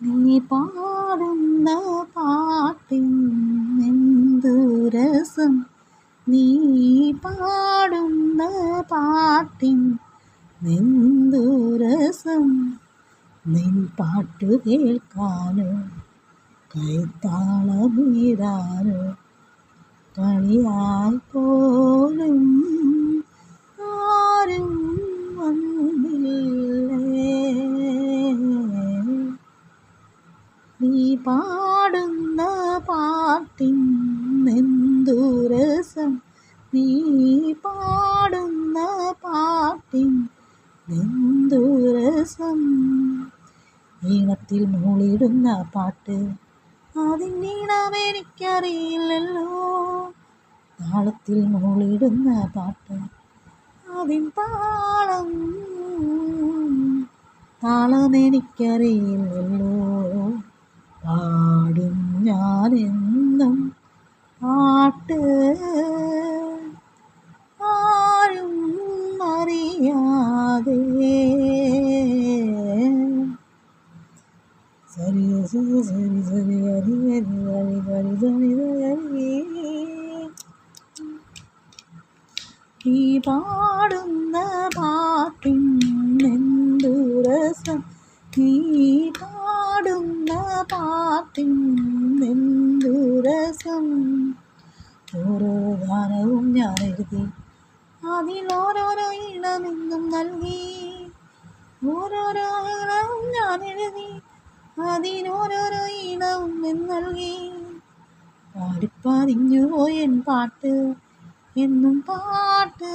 നീ പാടുന്ന പാട്ടിനെന്തു രസം, നീ പാടുന്ന പാട്ടിനെന്തു രസം, നിൻ പാട്ടു കേൾക്കാനോ കൈത്താളമീടാനോ കളിയായി പോലും ആരും വന്നില്ലേ. നീ പാടുന്ന പാട്ടിനെന്തു രസം, നീ പാടുന്ന പാട്ടിനെന്തു രസം, ഈണത്തിൽ മൂളിടുന്ന പാട്ട് അതിനീണം എനിക്കറിയില്ലല്ലോ, താളത്തിൽ മൂളിടുന്ന പാട്ട് അതിൻ താളം എനിക്കറിയില്ലല്ലോ. പാടും ഞാനെന്നും പാട്ട് ആരും അറിയാതെ. സരി സരി സരി സരി ഹരി ഹരി ഹരി ഹരി ഹരി ഹരി. നീ പാടുന്ന പാട്ടിനെന്തു രസം, നീ പാടുന്ന പാട്ടിനെന്തു രസം. ഓരോ ഗാനവും ഞാൻ എഴുതി അതിലോരോരോ ഈണമെന്നും നൽകി, ഓരോരോ ഗാനവും ഞാൻ എഴുതി അതിനോരോരോ ഈണവും നൽകി. പാടിപ്പതിഞ്ഞു പോയൻ പാട്ട് എന്നും പാട്ട്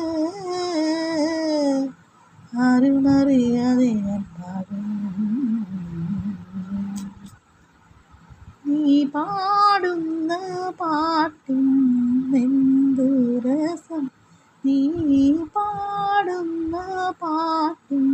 ആരുമറിയാതെ ഞാൻ പാടും. നീ പാടുന്ന പാട്ടിനെന്തു രസം, നീ പാടുന്ന പാട്ടിൻ